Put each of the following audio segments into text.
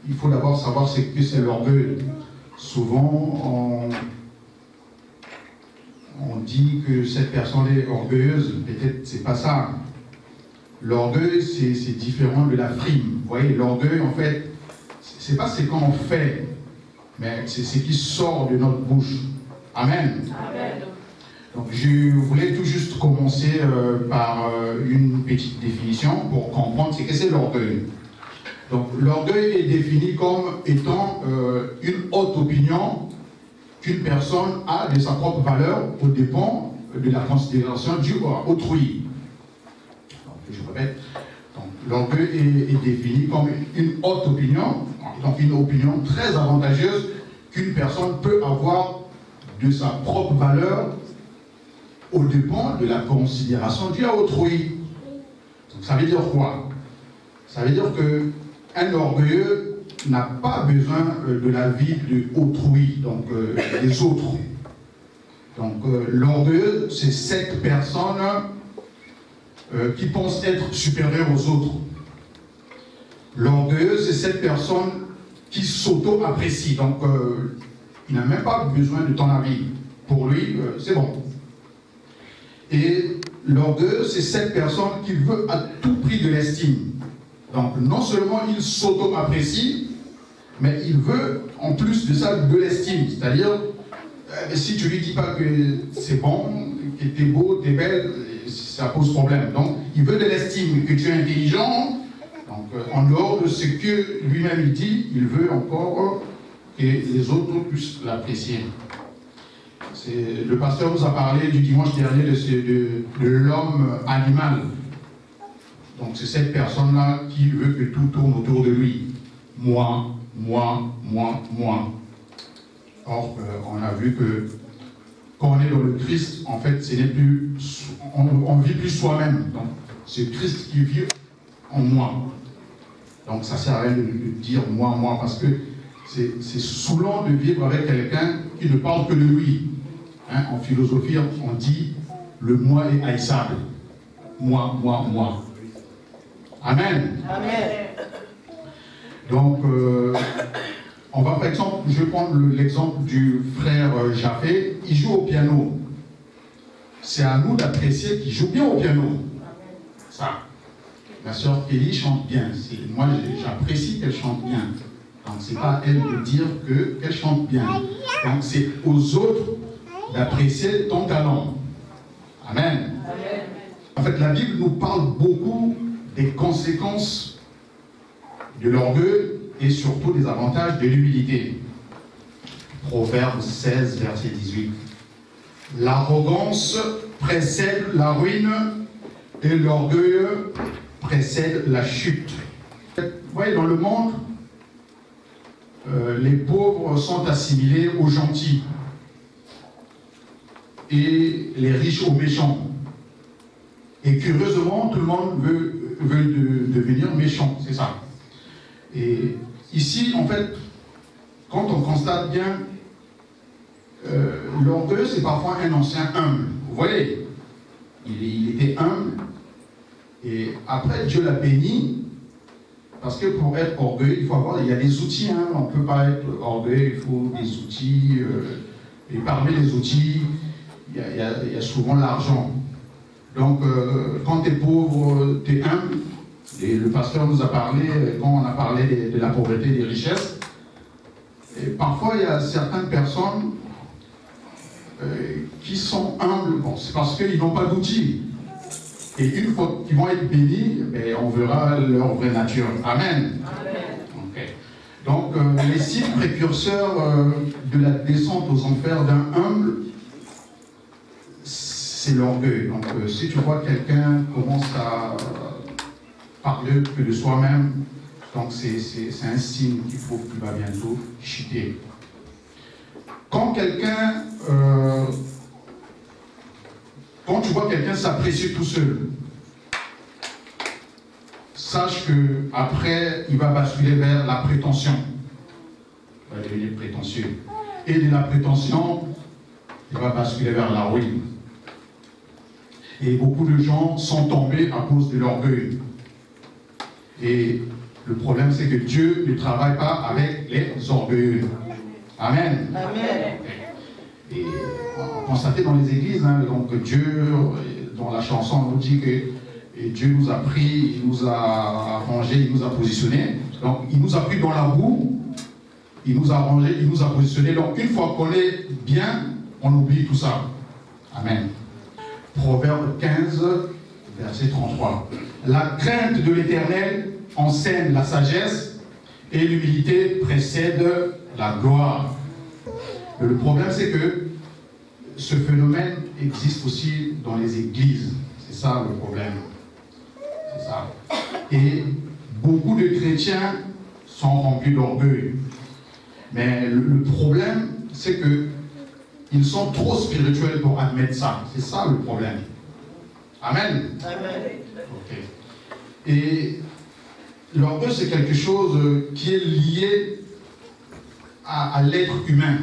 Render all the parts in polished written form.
il faut d'abord savoir ce que c'est l'orgueil. Souvent, on dit que cette personne est orgueilleuse. Peut-être c'est pas ça. L'orgueil, c'est différent de la frime. Vous voyez, l'orgueil, en fait, c'est pas ce qu'on fait, mais c'est ce qui sort de notre bouche. Amen. Amen. Donc, je voulais tout juste commencer par une petite définition pour comprendre ce que c'est l'orgueil. Donc, l'orgueil est défini comme étant une haute opinion qu'une personne a de sa propre valeur au dépens de la considération due à autrui. Donc, je répète, l'orgueil est défini comme une haute opinion, donc une opinion très avantageuse qu'une personne peut avoir de sa propre valeur au dépens de la considération due à autrui. Donc, ça veut dire quoi? Ça veut dire qu'un orgueilleux n'a pas besoin de l'avis de autrui, donc des autres. Donc l'orgueilleux, c'est cette personne qui pense être supérieure aux autres. L'orgueilleux, c'est cette personne qui s'auto-apprécie. Donc il n'a même pas besoin de ton avis. Pour lui, c'est bon. Et l'orgueilleux, c'est cette personne qui veut à tout prix de l'estime. Donc non seulement il s'auto-apprécie, mais il veut en plus de ça de l'estime. C'est-à-dire, si tu lui dis pas que c'est bon, que tu es beau, tu es belle, ça pose problème. Donc il veut de l'estime, que tu es intelligent. Donc en dehors de ce que lui-même il dit, il veut encore que les autres puissent l'apprécier. Le pasteur nous a parlé du dimanche dernier de l'homme animal. Donc c'est cette personne-là qui veut que tout tourne autour de lui. Moi, moi, moi, moi. Or, on a vu que quand on est dans le Christ, en fait, ce n'est plus, on ne vit plus soi-même. Donc c'est Christ qui vit en moi. Donc ça ne sert à rien de dire moi, moi, parce que c'est saoulant de vivre avec quelqu'un qui ne parle que de lui. Hein, en philosophie, on dit le moi est haïssable. Moi, moi, moi. Amen. Amen. Donc, on va par exemple, je vais prendre l'exemple du frère Jaffé, il joue au piano. C'est à nous d'apprécier qu'il joue bien au piano. Ça. Ma soeur Kelly chante bien. Moi, j'apprécie qu'elle chante bien. Donc, c'est pas à elle de dire qu'elle chante bien. Donc, c'est aux autres d'apprécier ton talent. Amen. Amen. En fait, la Bible nous parle beaucoup des conséquences de l'orgueil et surtout des avantages de l'humilité. Proverbe 16, verset 18. L'arrogance précède la ruine et l'orgueil précède la chute. Vous voyez, dans le monde, les pauvres sont assimilés aux gentils et les riches aux méchants. Et curieusement, tout le monde veut devenir méchant, c'est ça. Et ici, en fait, quand on constate bien, l'orgueil, c'est parfois un ancien humble. Vous voyez, il était humble, et après, Dieu l'a béni, parce que pour être orgueilleux, il y a des outils, hein, on ne peut pas être orgueilleux, il faut des outils, et parmi les outils, il y a souvent l'argent. Donc, quand tu es pauvre, tu es humble. Et le pasteur nous a parlé, quand on a parlé de la pauvreté et des richesses, et parfois il y a certaines personnes qui sont humbles. Bon, c'est parce qu'ils n'ont pas d'outils. Et une fois qu'ils vont être bénis, on verra leur vraie nature. Amen. Amen. Okay. Donc, les signes précurseurs de la descente aux enfers d'un humble, c'est l'orgueil. Donc, si tu vois quelqu'un commence à parler que de soi-même, donc c'est un signe qu'il faut qu'il va bientôt chuter. Quand tu vois quelqu'un s'apprécier tout seul, sache que après il va basculer vers la prétention. Il va devenir prétentieux. Et de la prétention, il va basculer vers la ruine. Et beaucoup de gens sont tombés à cause de l'orgueil. Et Le problème, c'est que Dieu ne travaille pas avec les orgueilleux. Amen. Amen. Et on constate dans les églises, hein, donc Dieu, dans la chanson, on nous dit que Dieu nous a pris, il nous a arrangé, il nous a positionné. Donc il nous a pris dans la boue, il nous a arrangé, il nous a positionné. Donc une fois qu'on est bien, on oublie tout ça. Amen. Proverbe 15, verset 33. La crainte de l'Éternel enseigne la sagesse et l'humilité précède la gloire. Mais le problème, c'est que ce phénomène existe aussi dans les églises. C'est ça le problème. C'est ça. Et beaucoup de chrétiens sont remplis d'orgueil. Mais le problème, c'est que ils sont trop spirituels pour admettre ça. C'est ça le problème. Amen. Amen. Ok. Et l'orgueil, c'est quelque chose qui est lié à l'être humain.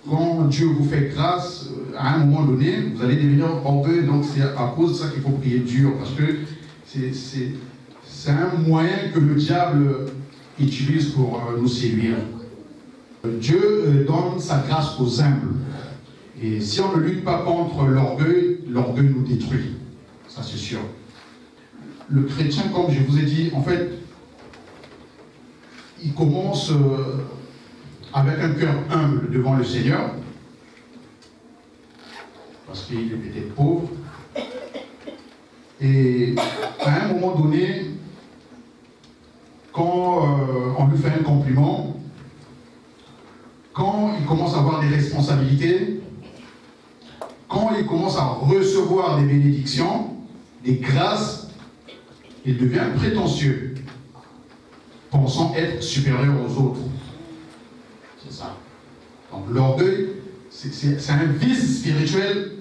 Quand Dieu vous fait grâce, à un moment donné, vous allez devenir orgueilleux. Donc c'est à cause de ça qu'il faut prier dur. Parce que c'est un moyen que le diable utilise pour nous séduire. Dieu donne sa grâce aux humbles. Et si on ne lutte pas contre l'orgueil, l'orgueil nous détruit. Ça, c'est sûr. Le chrétien, comme je vous ai dit, en fait, il commence avec un cœur humble devant le Seigneur, parce qu'il est peut-être pauvre. Et à un moment donné, quand on lui fait un compliment, quand il commence à avoir des responsabilités, quand il commence à recevoir des bénédictions, des grâces, il devient prétentieux, pensant être supérieur aux autres. C'est ça. Donc l'orgueil, c'est un vice spirituel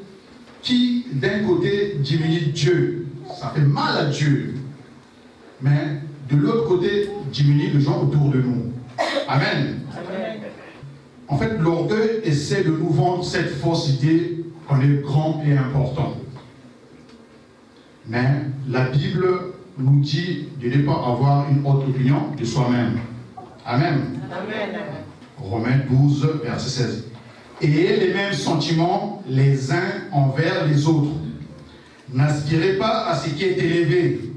qui, d'un côté, diminue Dieu. Ça fait mal à Dieu. Mais de l'autre côté, diminue les gens autour de nous. Amen. Amen. En fait, l'orgueil essaie de nous vendre cette fausse idée qu'on est grand et important. Mais la Bible nous dit de ne pas avoir une haute opinion de soi-même. Amen. Amen. Romains 12, verset 16. Ayez les mêmes sentiments les uns envers les autres. N'aspirez pas à ce qui est élevé,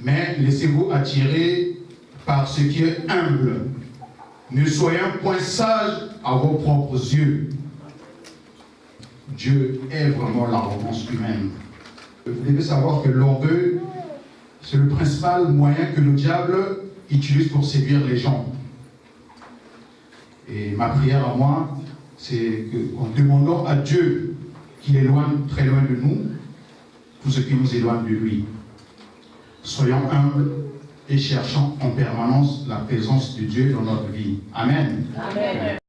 mais laissez-vous attirer par ce qui est humble. Ne soyez point sages à vos propres yeux. Dieu est vraiment l'arrogance humaine. Vous devez savoir que l'orgueil, c'est le principal moyen que le diable utilise pour séduire les gens. Et ma prière à moi, c'est qu'en demandant à Dieu qu'il éloigne très loin de nous tout ce qui nous éloigne de lui. Soyons humbles et cherchons en permanence la présence de Dieu dans notre vie. Amen. Amen.